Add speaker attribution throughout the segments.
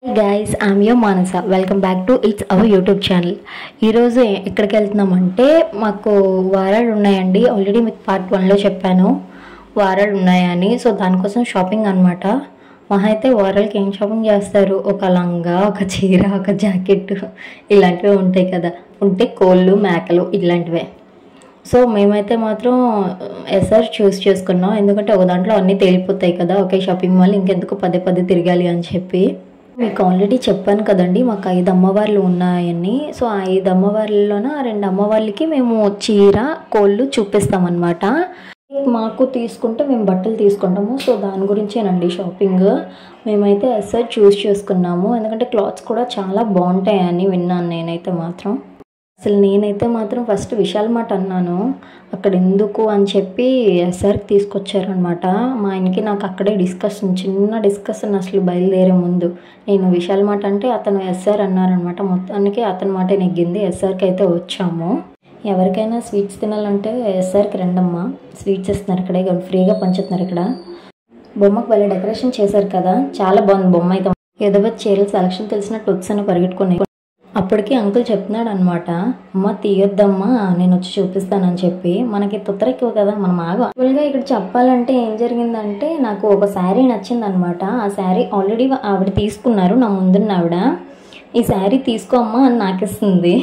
Speaker 1: Hey guys, I'm your Manasa. Welcome back to It's Our YouTube channel. ఈరోజు ఎక్కడికి వెళ్తున్నామంటే మాకు వారాలు ఉన్నాయండి. ఆల్రెడీ మీకు పార్ట్ 1లో చెప్పాను వారాలు ఉన్నాయని. సో దానికోసం షాపింగ్ అనమాట. మహా అయితే వారాలకి ఏం షాపింగ్ చేస్తారు? ఒక లంగా, ఒక చీర, ఒక జాకెట్ ఇలాంటివి ఉంటాయి కదా. ఉంటే కోళ్ళు, మేకలు ఇలాంటివే. సో మేమైతే మాత్రం ఎస్ఆర్ చూస్ చేసుకున్నాం. ఎందుకంటే ఒక దాంట్లో అన్నీ తేలిపోతాయి కదా. ఒకే షాపింగ్ మాల్ ఇంకెందుకు పదే పదే తిరగాలి అని చెప్పి. మీకు ఆల్రెడీ చెప్పాను కదండి, మాకు 5 అమ్మవార్లు ఉన్నాయని. సో ఆ 5 అమ్మవార్లలోన 2 అమ్మవార్లకి మేము చీర, కోళ్ళు చూపిస్తామన్నమాట. మాకు తీసుకుంటే మేము బట్టలు తీసుకుంటాము. సో దాని గురించేనండి షాపింగ్. మేమైతే ఎస్ఆర్ చూస్ చేసుకున్నాము. ఎందుకంటే క్లాత్స్ కూడా చాలా బాగుంటాయని విన్నాను నేనైతే మాత్రం. అసలు నేనైతే మాత్రం ఫస్ట్ విశాల్ మార్ట్ అన్నాను. అక్కడ ఎందుకు అని చెప్పి ఎస్ఆర్కి తీసుకొచ్చారనమాట. మా ఆయనకి నాకు అక్కడే చిన్న డిస్కషన్ అసలు బయలుదేరే ముందు. నేను విశాల్ మార్ట్ అంటే అతను ఎస్ఆర్ అన్నారనమాట. మొత్తానికి అతని మాట నెగ్గింది. ఎస్ఆర్కి అయితే వచ్చాము. ఎవరికైనా స్వీట్స్ తినాలంటే ఎస్ఆర్కి రండమ్మా, స్వీట్స్ ఇస్తున్నారు ఇక్కడ, ఫ్రీగా పంచుతున్నారు ఇక్కడ. బొమ్మకు వాళ్ళ డెకరేషన్ చేశారు కదా, చాలా బాగుంది బొమ్మ అయితే. ఏదో చీరల సెలక్షన్ తెలిసినట్టు వచ్చాను పరిగెట్టుకుని. అప్పటికి అంకుల్ చెప్తున్నాడు అనమాట, అమ్మ తీయొద్దమ్మా నేను వచ్చి చూపిస్తానని చెప్పి. మనకి తొత్తరెక్కువ కదా, మనం యాక్చువల్గా ఇక్కడ చెప్పాలంటే ఏం జరిగిందంటే, నాకు ఒక శారీ నచ్చింది అనమాట. ఆ శారీ ఆల్రెడీ ఆవిడ తీసుకున్నారు, నా ముందున్న ఆవిడ. ఈ శారీ తీసుకో అమ్మా అని నాకు ఇస్తుంది.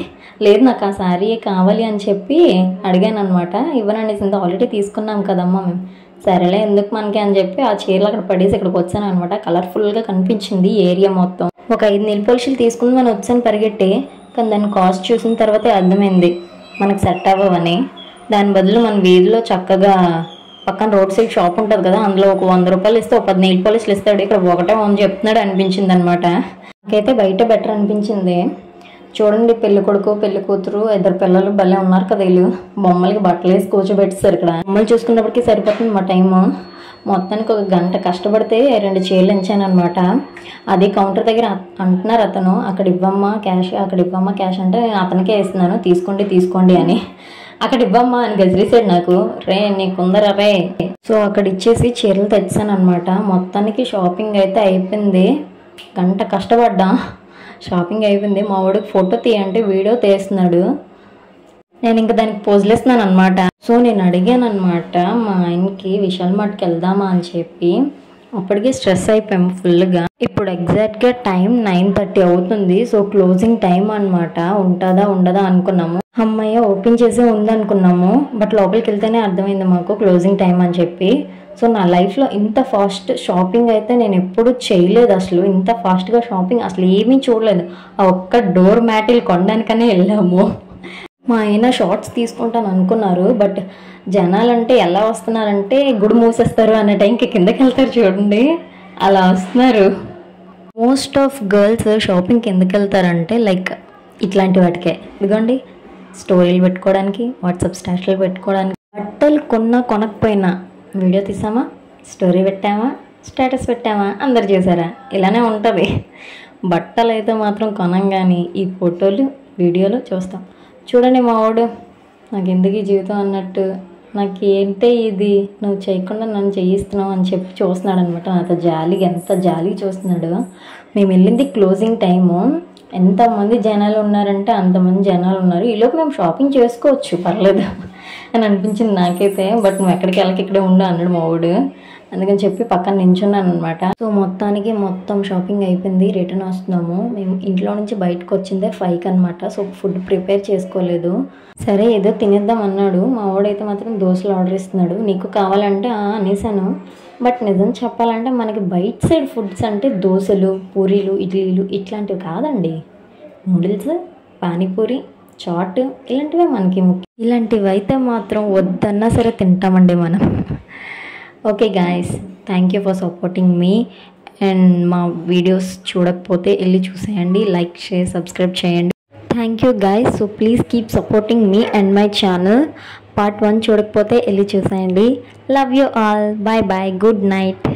Speaker 1: లేదు నాకు ఆ శారీయే కావాలి అని చెప్పి అడిగాను అనమాట. ఇవ్వననేసింది. ఆల్రెడీ తీసుకున్నాం కదమ్మా మేము. సరేలే ఎందుకు మనకి అని చెప్పి ఆ చీరలు అక్కడ పడేసి ఇక్కడికి వచ్చాను అనమాట. కలర్ఫుల్గా కనిపించింది ఏరియా మొత్తం. ఒక 5 నెయిల్ పాలిష్లు తీసుకుని మనం వచ్చాను పరిగెట్టి. కానీ దాని కాస్ట్ చూసిన తర్వాతే అర్థమైంది మనకు సెట్ అవ్వవని. దాని బదులు మన వీధిలో చక్కగా పక్కన రోడ్ సైడ్ షాప్ ఉంటుంది కదా, అందులో ఒక 100 రూపాయలు ఇస్తే ఒక 10 నెయిల్ పాలిష్లు ఇస్తాడు. ఇక్కడ ఒకటే చెప్తున్నాడు అనిపించింది అనమాట. నాకైతే బయట బెటర్ అనిపించింది. చూడండి, పెళ్లి కొడుకు పెళ్లి కూతురు 2 పిల్లలు భలే ఉన్నారు కదా. వీళ్ళు బొమ్మలకి బట్టలు వేసి కూర్చోబెట్టారు ఇక్కడ. బొమ్మలు చూసుకున్నప్పటికీ సరిపోతుంది మా టైము. మొత్తానికి ఒక గంట కష్టపడితే 2 చీరలు ఇచ్చాను అనమాట. అది కౌంటర్ దగ్గర అంటున్నారు అతను, అక్కడ ఇవ్వమ్మా క్యాష్, అక్కడ ఇవ్వమ్మా క్యాష్ అంటే నేను అతనికే ఇస్తున్నాను, తీసుకోండి అని. అక్కడ ఇవ్వమ్మా అని గజరిసాడు నాకు. రే నీకుందరా రే. సో అక్కడ ఇచ్చేసి చీరలు తెచ్చాను అనమాట. మొత్తానికి షాపింగ్ అయితే అయిపోయింది. గంట కష్టపడ్డా, షాపింగ్ అయిపోయింది. మా వాడికి ఫోటో తీయంటే వీడియో తీస్తున్నాడు. నేను ఇంకా దానికి పోజులు ఇస్తున్నాను అనమాట. సో నేను అడిగాను అనమాట మా ఆయనకి విశాల్ మార్ట్కి వెళ్దామా అని చెప్పి. అప్పటికే స్ట్రెస్ అయిపోయాము ఫుల్గా. ఇప్పుడు ఎగ్జాక్ట్గా టైం 9:30 అవుతుంది. సో క్లోజింగ్ టైం అనమాట. ఉంటుందా ఉండదా అనుకున్నాము. అమ్మాయి ఓపెన్ చేసే ఉందనుకున్నాము. బట్ లోపలికి వెళ్తేనే అర్థమైంది మాకు క్లోజింగ్ టైం అని చెప్పి. సో నా లైఫ్లో ఇంత ఫాస్ట్ షాపింగ్ అయితే నేను ఎప్పుడు చేయలేదు. అసలు ఇంత ఫాస్ట్గా షాపింగ్ అసలు ఏమీ చూడలేదు. ఆ ఒక్క డోర్ మ్యాటిల్ కొనడానికనే వెళ్ళాము. మా ఆయన షార్ట్స్ తీసుకుంటాను అనుకున్నారు. బట్ జనాలంటే ఎలా వస్తున్నారంటే గుడి మూసేస్తారు అనే టైంకి కిందకి వెళ్తారు చూడండి, అలా వస్తున్నారు. మోస్ట్ ఆఫ్ గర్ల్స్ షాపింగ్కి ఎందుకు వెళ్తారంటే లైక్ ఇట్లాంటి వాటికే. ఇదిగోండి, స్టోరీలు పెట్టుకోవడానికి, వాట్సాప్ స్టేటస్లు పెట్టుకోవడానికి. బట్టలు కొనకపోయినా వీడియో తీసామా, స్టోరీ పెట్టామా, స్టేటస్ పెట్టామా, అందరు చేశారా, ఇలానే ఉంటుంది. బట్టలు అయితే మాత్రం కొనం, కానీ ఈ ఫోటోలు వీడియోలు చూస్తాం. చూడండి మా వాడు నాకు ఎందుకు ఈ జీవితం అన్నట్టు, నాకు ఏంటే ఇది, నువ్వు చేయకుండా నన్ను చేయిస్తున్నావు అని చెప్పి చూస్తున్నాడు అనమాట. నాతో జాలిగా, ఎంత జాలిగా చూస్తున్నాడు. మేము వెళ్ళింది క్లోజింగ్ టైము. ఎంతమంది జనాలు ఉన్నారంటే అంతమంది జనాలు ఉన్నారు. ఈలోపు మేము షాపింగ్ చేసుకోవచ్చు పర్లేదు అని అనిపించింది నాకైతే. బట్ నువ్వు ఎక్కడికి వెళ్ళకి ఇక్కడే ఉండు అన్నాడు మా వాడు. అందుకని చెప్పి పక్కన నించున్నాను అనమాట. సో మొత్తానికి మొత్తం షాపింగ్ అయిపోయింది. రిటర్న్ వస్తున్నాము. మేము ఇంట్లో నుంచి బయటకు వచ్చిందే 5కి అనమాట. సో ఫుడ్ ప్రిపేర్ చేసుకోలేదు. సరే ఏదో తినేద్దాం అన్నాడు. మా వాడైతే మాత్రం దోశలు ఆర్డర్ ఇస్తున్నాడు. నీకు కావాలంటే అనేసాను. బట్ నిజం చెప్పాలంటే మనకి బయట సైడ్ ఫుడ్స్ అంటే దోశలు, పూరీలు, ఇడ్లీలు ఇట్లాంటివి కాదండి. నూడిల్స్, పానీపూరి, చాట్ ఇలాంటివే మనకి ముఖ్యం. ఇలాంటివి అయితే మాత్రం వద్దన్నా సరే తింటామండి మనం. Okay guys, thank you for supporting me. And మా వీడియోస్ చూడకపోతే వెళ్ళి చూసేయండి, లైక్ షేర్ సబ్స్క్రైబ్ చేయండి. Thank you guys. So please keep supporting me and my channel. Part 1 చూడకపోతే వెళ్ళి చూసేయండి. Love you all. Bye bye. Good night.